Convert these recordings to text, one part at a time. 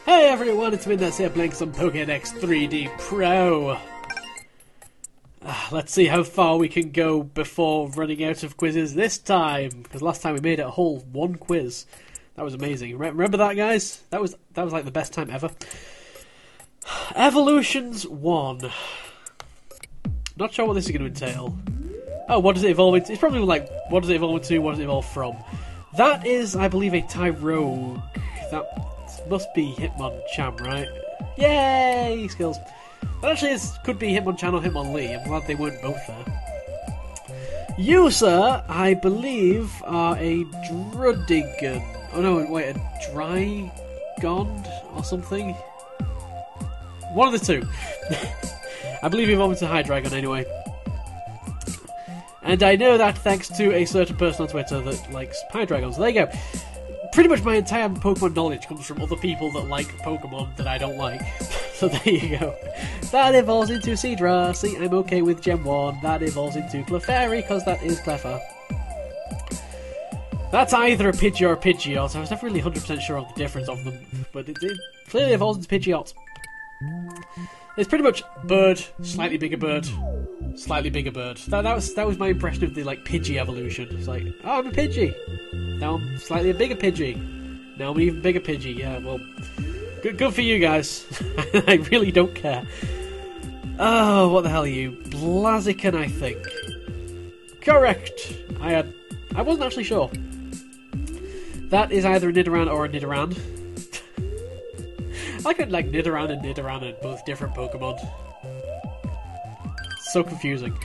Hey everyone, it's Midnight here playing some Pokédex 3D Pro. Let's see how far we can go before running out of quizzes this time, because last time we made it a whole one quiz. That was amazing. Remember that, guys? That was like the best time ever. Evolutions 1. Not sure what this is going to entail. Oh, what does it evolve into? It's probably like, what does it evolve into? What does it evolve from? That is, I believe, a Tyrogue. That must be Hitmonchan, right? Yay! Skills. That actually could be Hitmonchan or Hitmonlee. I'm glad they weren't both there. You, sir, I believe, are a Drudigan. Oh no, wait, a Drygond or something? One of the two. I believe you evolved into Hydreigon anyway. And I know that thanks to a certain person on Twitter that likes Hydreigons. So there you go. Pretty much my entire Pokemon knowledge comes from other people that like Pokemon that I don't like. So there you go. That evolves into Seadra. See, I'm okay with Gen 1. That evolves into Clefairy, because that is Cleffa. That's either a Pidgey or a Pidgeot. I was never really 100% sure on the difference of them, but it clearly evolves into Pidgeot. It's pretty much bird, slightly bigger bird, slightly bigger bird. That was my impression of the like Pidgey evolution. It's like, oh, I'm a Pidgey. Now I'm slightly a bigger Pidgey. Now I'm an even bigger Pidgey. Yeah, well, good for you guys. I really don't care. Oh, what the hell are you? Blaziken, I think. Correct. I wasn't actually sure. That is either a Nidoran or a Nidoran. I could like Nidoran and both different Pokemon. So confusing.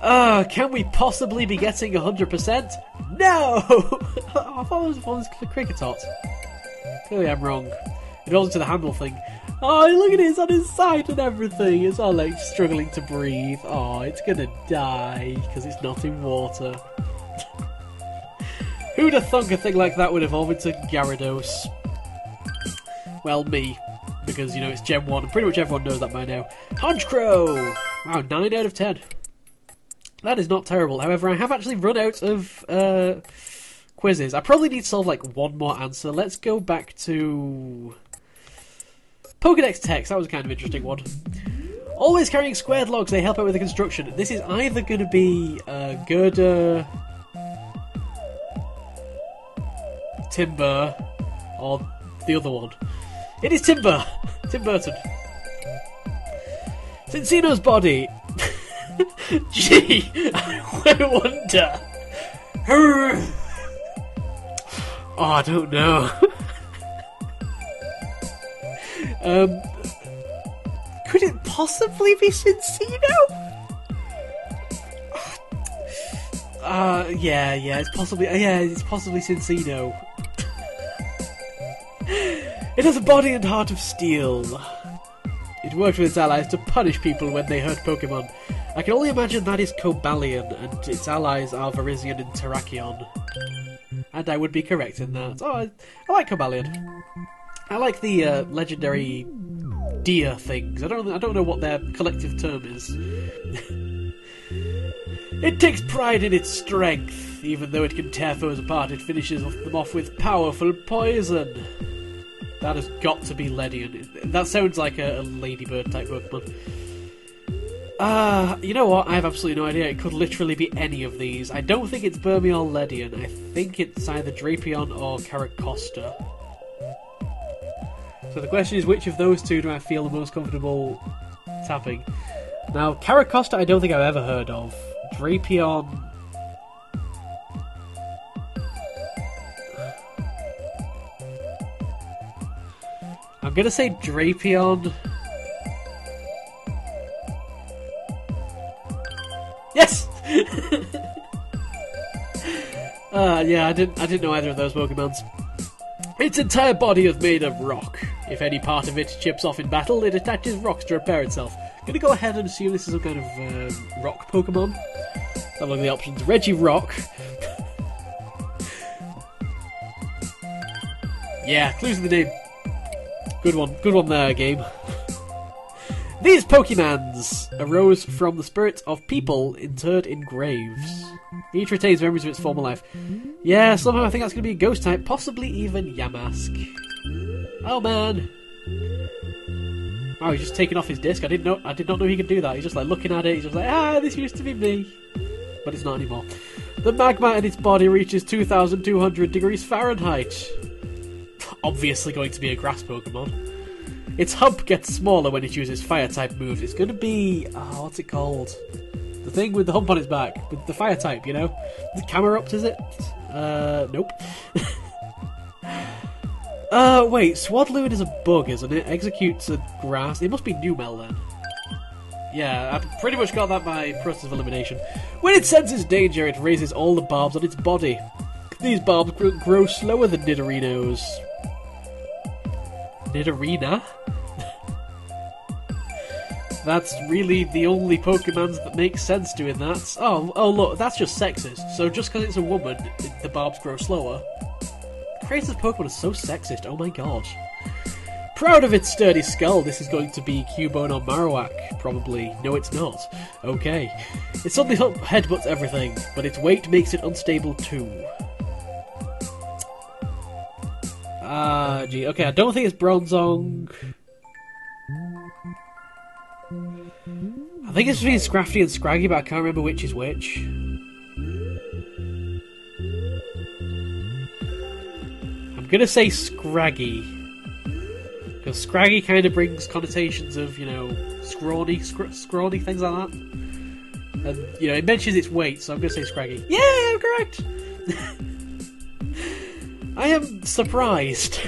Can we possibly be getting 100%? No! I thought it was Cricketot. Clearly I'm wrong. It goes into the handle thing. Oh, look at it, it's on his side and everything. It's all like struggling to breathe. Oh, it's gonna die because it's not in water. Who'd have thunk a thing like that would evolve into Gyarados? Well, me. Because, you know, it's Gen 1, and pretty much everyone knows that by now. Honchkrow! Wow, 9 out of 10. That is not terrible. However, I have actually run out of quizzes. I probably need to solve, like, one more answer. Let's go back to Pokédex text. That was a kind of interesting one. Always carrying squared logs, they help out with the construction. This is either going to be girder, timber, or the other one. It is Timber! Tim Burton. Cincino's body. Gee, I wonder. Oh, I don't know. Could it possibly be Cincino? Yeah, it's possibly Cincino. It has a body and heart of steel. It worked with its allies to punish people when they hurt Pokemon. I can only imagine that is Cobalion, and its allies are Virizion and Terrakion. And I would be correct in that. Oh, I like Cobalion. I like the legendary deer things. I don't know what their collective term is. It takes pride in its strength. Even though it can tear foes apart, it finishes them off with powerful poison. That has got to be Ledian. That sounds like a ladybird type Pokemon. You know what? I have absolutely no idea. It could literally be any of these. I don't think it's Burmy or Ledian. I think it's either Drapion or Caracosta. So the question is, which of those two do I feel the most comfortable tapping? Now, Caracosta I don't think I've ever heard of. Drapion... I'm gonna say Drapion. Yes! Yeah, I didn't know either of those Pokemons. Its entire body is made of rock. If any part of it chips off in battle, it attaches rocks to repair itself. Gonna go ahead and assume this is some kind of rock Pokemon. Let's have a look at the options. Regirock. Yeah, clues in the name. Good one there, game. These Pokemans arose from the spirits of people interred in graves. Each retains memories of its former life. Yeah, somehow I think that's going to be a ghost type, possibly even Yamask. Oh man. Oh, he's just taking off his disc. I did not know he could do that. He's just like looking at it. He's just like, ah, this used to be me, but it's not anymore. The magma in its body reaches 2,200 degrees Fahrenheit. Obviously going to be a grass Pokemon. Its hump gets smaller when it uses fire-type moves. It's going to be... oh, what's it called? The thing with the hump on its back. With the fire-type, you know? The Camerupt, is it? Nope. Wait. Swadloon is a bug, isn't it? Executes a grass... it must be Numel, then. Yeah, I pretty much got that by process of elimination. When it senses danger, it raises all the barbs on its body. These barbs grow slower than Nidorino's. Nidorina? That's really the only Pokemans that make sense doing that. Oh look, that's just sexist. So just because it's a woman, the barbs grow slower. Creative Pokemon is so sexist, oh my god. Proud of its sturdy skull, this is going to be Cubone or Marowak, probably. No, it's not. Okay. It suddenly headbutts everything, but its weight makes it unstable too. Gee. Okay, I don't think it's Bronzong. I think it's between Scrafty and Scraggy, but I can't remember which is which. I'm gonna say Scraggy. Because Scraggy kind of brings connotations of, you know, scrawny, things like that. And, you know, it mentions its weight, so I'm gonna say Scraggy. Yeah, I'm correct! I am surprised.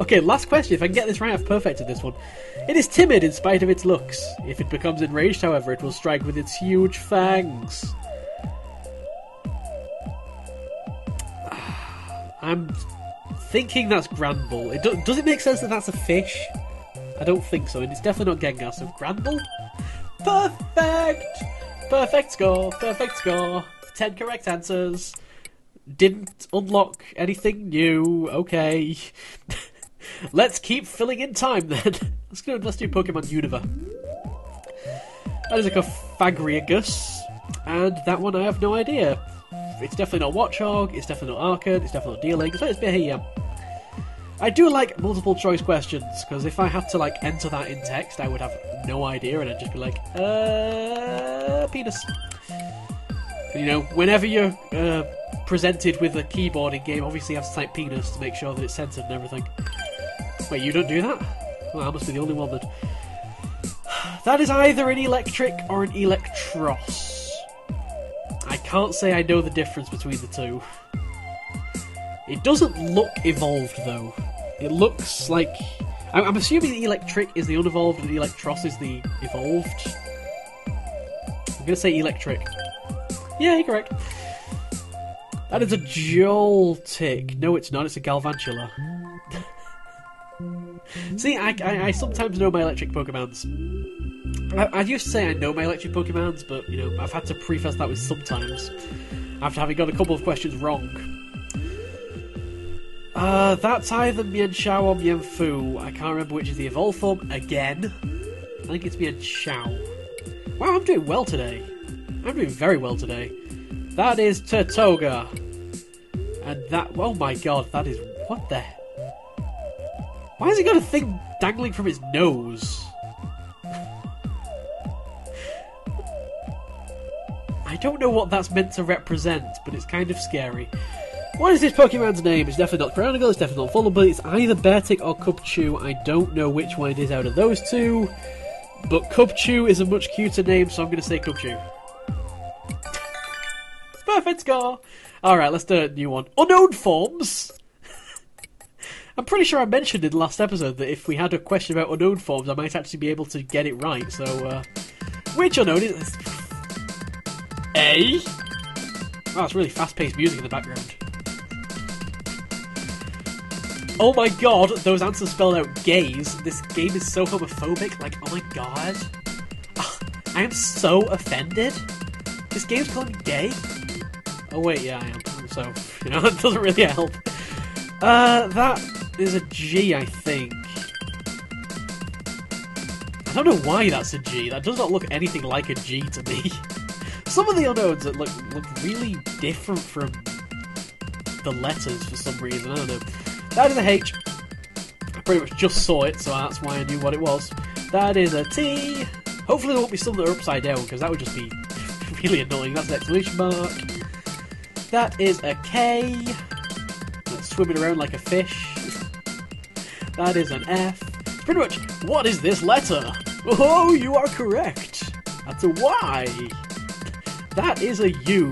Okay, last question. If I can get this right, I've perfected this one. It is timid in spite of its looks. If it becomes enraged, however, it will strike with its huge fangs. I'm thinking that's Granbull. Does it make sense that that's a fish? I don't think so, and it's definitely not Gengar, so Granbull? Perfect! Perfect score, perfect score. 10 correct answers. Didn't unlock anything new. Okay. Let's keep filling in time then. Let's do Pokemon Unova. That is a Cofagrigus, and that one I have no idea. It's definitely not Watchog, it's definitely not Arcan, it's definitely not Dealing, so it's Behem. I do like multiple choice questions, because if I had to like enter that in text, I would have no idea, and I'd just be like, penis. You know, whenever you're presented with a keyboard in game, obviously you have to type penis to make sure that it's censored and everything. Wait, you don't do that? Well, I must be the only one then. That is either an electric or an Electros. I can't say I know the difference between the two. It doesn't look evolved though. It looks like... I'm assuming the electric is the unevolved and the Electros is the evolved. I'm gonna say electric. Yeah, you're correct. That is a Joltik. No, it's not. It's a Galvantula. See, I sometimes know my electric Pokemons. I used to say I know my electric Pokemons, but, you know, I've had to preface that with sometimes, after having got a couple of questions wrong. That's either Mienshao or Mienfoo. I can't remember which is the evolved form. Again. I think it's Mienshao. Wow, I'm doing well today. I'm doing very well today. That is Turtoga. And that... oh my god, that is... what the... why has he got a thing dangling from his nose? I don't know what that's meant to represent, but it's kind of scary. What is this Pokemon's name? It's definitely not Chronicle, it's definitely not Fullable, it's either Beartic or Cubchoo. I don't know which one it is out of those two, but Cubchoo is a much cuter name, so I'm going to say Cubchoo. Perfect score! Alright, let's do a new one. Unknown forms! I'm pretty sure I mentioned in the last episode that if we had a question about unknown forms, I might actually be able to get it right, so, which unknown is... A? Wow, it's really fast-paced music in the background. Oh my god, those answers spelled out gays. This game is so homophobic, like, oh my god. I am so offended. This game's calling me gay? Oh wait, yeah, I am. So, you know, it doesn't really help. That is a G, I think. I don't know why that's a G. That does not look anything like a G to me. Some of the unknowns that look really different from the letters for some reason. I don't know. That is a H. I pretty much just saw it, so that's why I knew what it was. That is a T. Hopefully there won't be some that are upside down, because that would just be really annoying. That's an exclamation mark. That is a K. That's swimming around like a fish. That is an F. It's pretty much, what is this letter? Oh, you are correct. That's a Y. That is a U.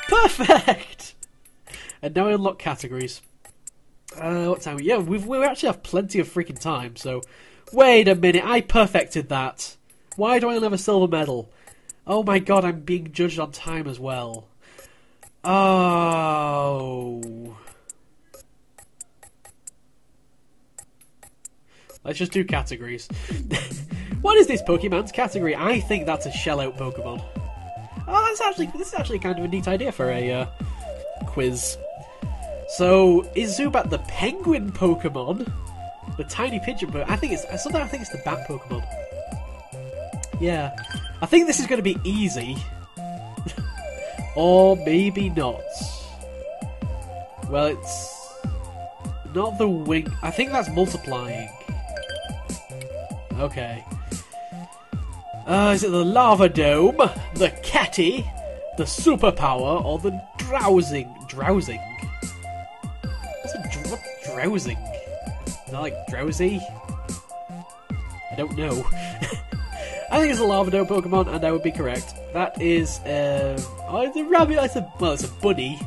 Perfect! And now I unlock categories. What time? Yeah, we actually have plenty of freaking time, so... Wait a minute, I perfected that. Why do I only have a silver medal? Oh my god, I'm being judged on time as well. Oh... Let's just do categories. What is this Pokemon's category? I think that's a shell-out Pokemon. Oh, this is actually kind of a neat idea for a quiz. So, is Zubat the penguin Pokemon? The tiny pigeon Pokemon? I think it's the bat Pokemon. Yeah. I think this is going to be easy. Or maybe not. Well, it's not the wing. I think that's multiplying. Okay. Is it the Lava Dome, the Catty, the Superpower, or the Drowsing? Drowsing? What's drowsing? Is that like drowsy? I don't know. I think it's a Lava Dome Pokemon, and I would be correct. That is, oh, it's a rabbit. Well, it's a bunny.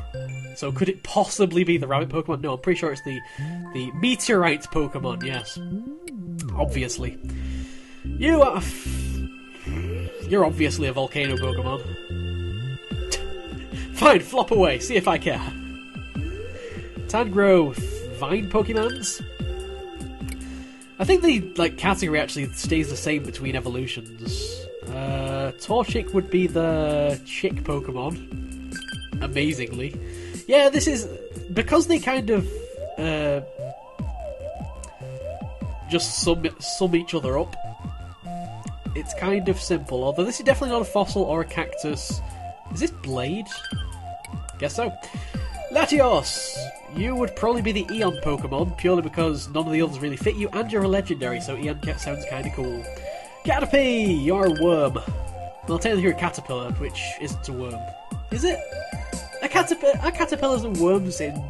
So could it possibly be the rabbit Pokemon? No, I'm pretty sure it's the meteorite Pokemon. Yes, obviously. You're obviously a volcano Pokemon. Fine, flop away. See if I care. Tangrowth, Vine Pokemans. I think the category actually stays the same between evolutions. Torchic would be the chick Pokemon. Amazingly. Yeah, this is... Because they kind of... just sum each other up. It's kind of simple. Although this is definitely not a fossil or a cactus. Is this Blade? Guess so. Latios! You would probably be the Eon Pokemon, purely because none of the others really fit you, and you're a legendary, so Eon sounds kind of cool. Caterpie! You're a worm. Well, technically you're a caterpillar, which isn't a worm. Is it? Are caterpillars and worms in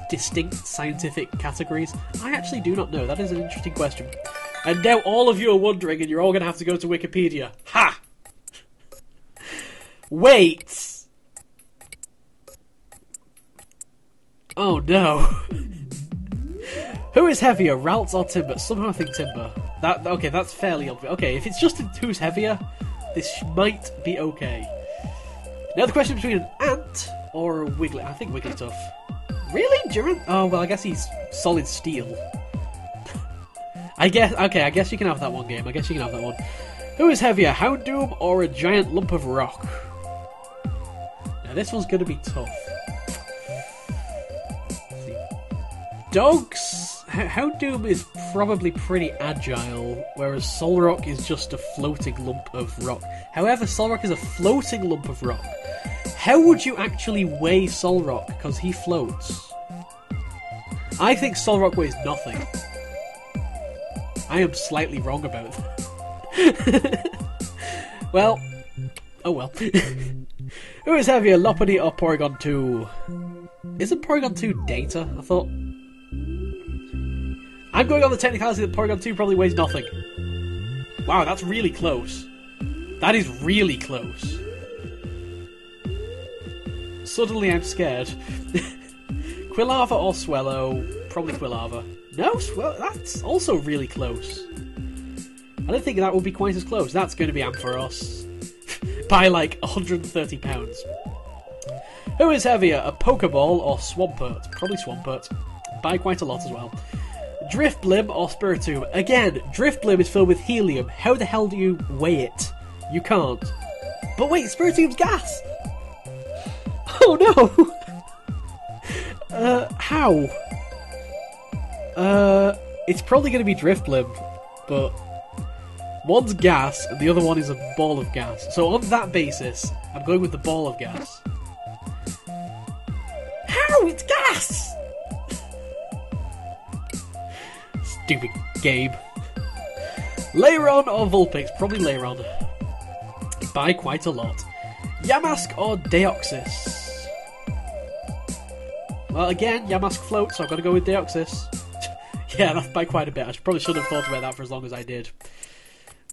distinct scientific categories? I actually do not know. That is an interesting question. And now all of you are wondering, and you're all going to have to go to Wikipedia. Ha! Wait! Oh no. Who is heavier, Ralts or Timber? Somehow I think Timber. Okay, that's fairly obvious. Okay, if it's just who's heavier, this might be okay. Now the question between an ant or a Wiggly. I think Wigglytuff. Really? Oh, well, I guess he's solid steel. I guess you can have that one game. Who is heavier, Houndoom or a giant lump of rock? Now this one's going to be tough. Dogs? Houndoom is probably pretty agile, whereas Solrock is just a floating lump of rock. However, Solrock is a floating lump of rock. How would you actually weigh Solrock? Because he floats. I think Solrock weighs nothing. I am slightly wrong about that. Well, oh well. Who is heavier, Lopunny or Porygon 2? Isn't Porygon 2 data? I thought... I'm going on the technicality that Porygon 2 probably weighs nothing. Wow, that's really close. That is really close. Suddenly I'm scared. Quilava or Swellow? Probably Quilava. No, that's also really close. I don't think that would be quite as close. That's going to be Ampharos. By like 130 pounds. Who is heavier, a Pokeball or Swampert? Probably Swampert. By quite a lot as well. Drifblim or Spiritomb? Again, Drifblim is filled with helium. How the hell do you weigh it? You can't. But wait, Spiritomb's gas! Oh no! How? It's probably going to be Drifblim. but one's gas and the other one is a ball of gas. So on that basis, I'm going with the ball of gas. How? It's gas! Stupid game. Lairon or Vulpix? Probably Lairon. By quite a lot. Yamask or Deoxys? Well, again, Yamask floats, so I've got to go with Deoxys. Yeah, that's by quite a bit. I probably should have thought about that for as long as I did.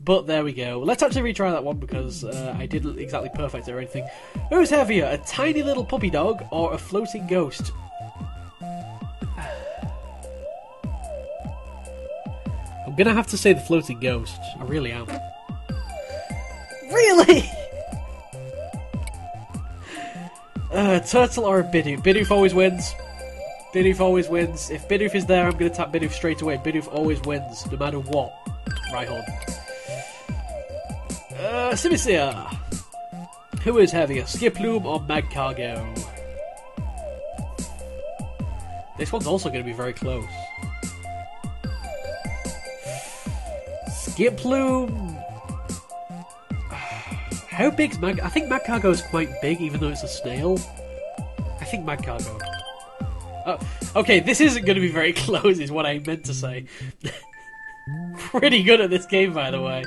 But there we go. Let's actually retry that one because I didn't exactly perfect it or anything. Who's heavier, a tiny little puppy dog or a floating ghost? I'm gonna have to say the floating ghost. I really am. Really? Turtle or a Bidoof? Bidoof always wins. Bidoof always wins. If Bidoof is there, I'm gonna tap Bidoof straight away. Bidoof always wins, no matter what. Rhyhorn. Simisear. Who is heavier, Skiploom or Magcargo? This one's also going to be very close. Skiploom. How big's Mag? I think Magcargo is quite big, even though it's a snail. I think Magcargo. Okay, this isn't going to be very close, is what I meant to say. Pretty good at this game, by the way.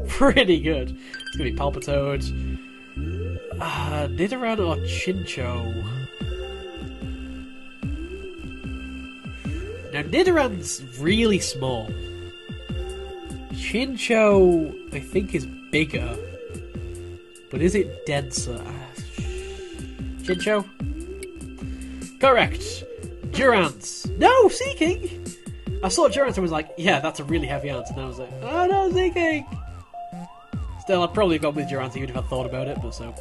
Pretty good. It's going to be Palpitoad. Nidoran or Chinchou? Now, Nidoran's really small. Chinchou, I think, is bigger. But is it denser? Chinchou? Correct. Durant. No, Seeking! I saw Durant and was like, yeah, that's a really heavy answer. And I was like, oh no, Seeking! Still, I'd probably gone with Durant even if I thought about it, but so.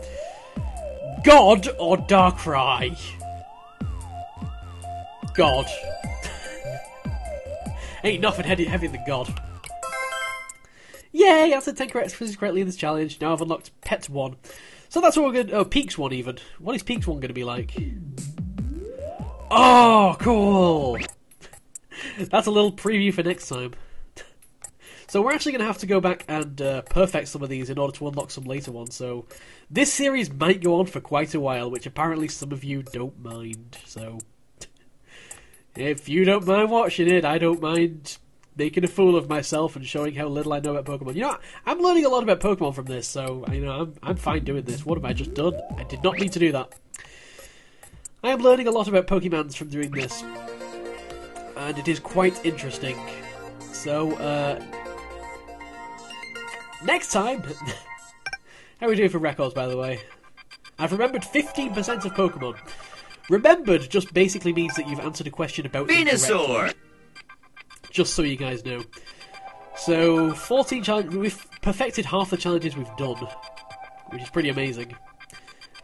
God or Darkrai? God. Ain't nothing heavier than God. Yay! I answered 10 questions correctly in this challenge. Now I've unlocked Pet 1. So that's what we're going to... Oh, Peaks 1 even. What is Peaks 1 going to be like? Oh, cool! That's a little preview for next time. So we're actually going to have to go back and perfect some of these in order to unlock some later ones. So this series might go on for quite a while, which apparently some of you don't mind. So if you don't mind watching it, I don't mind making a fool of myself and showing how little I know about Pokemon. You know, I'm learning a lot about Pokemon from this, so you know, I'm fine doing this. What have I just done? I did not need to do that. I am learning a lot about Pokemans from doing this, and it is quite interesting. So, next time... How are we doing for records, by the way? I've remembered 15% of Pokemon. Remembered just basically means that you've answered a question about Venusaur! Just so you guys know. So, 14 challenges. We've perfected half the challenges we've done, which is pretty amazing.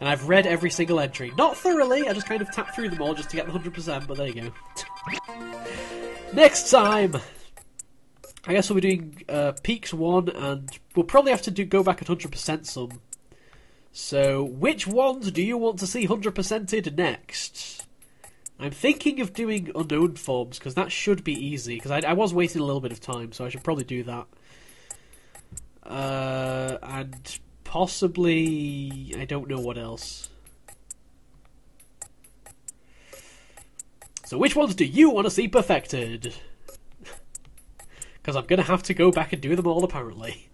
And I've read every single entry. Not thoroughly, I just kind of tapped through them all just to get the 100%, but there you go. Next time! I guess we'll be doing Peaks 1, and we'll probably have to go back at 100% some. So, which ones do you want to see 100%ed next? I'm thinking of doing unknown forms, because that should be easy, because I was wasting a little bit of time, so I should probably do that. And possibly... I don't know what else. So which ones do you want to see perfected? Because I'm going to have to go back and do them all, apparently.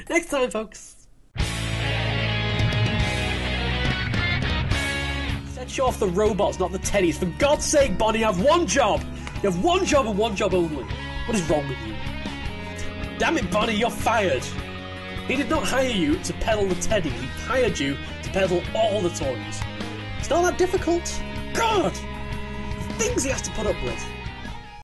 Next time, folks. Set you off the robots, not the teddies. For God's sake, Bonnie, you have one job! You have one job and one job only. What is wrong with you? Damn it, Bonnie, you're fired! He did not hire you to peddle the teddy, he hired you to peddle all the toys. It's not that difficult. God! The things he has to put up with.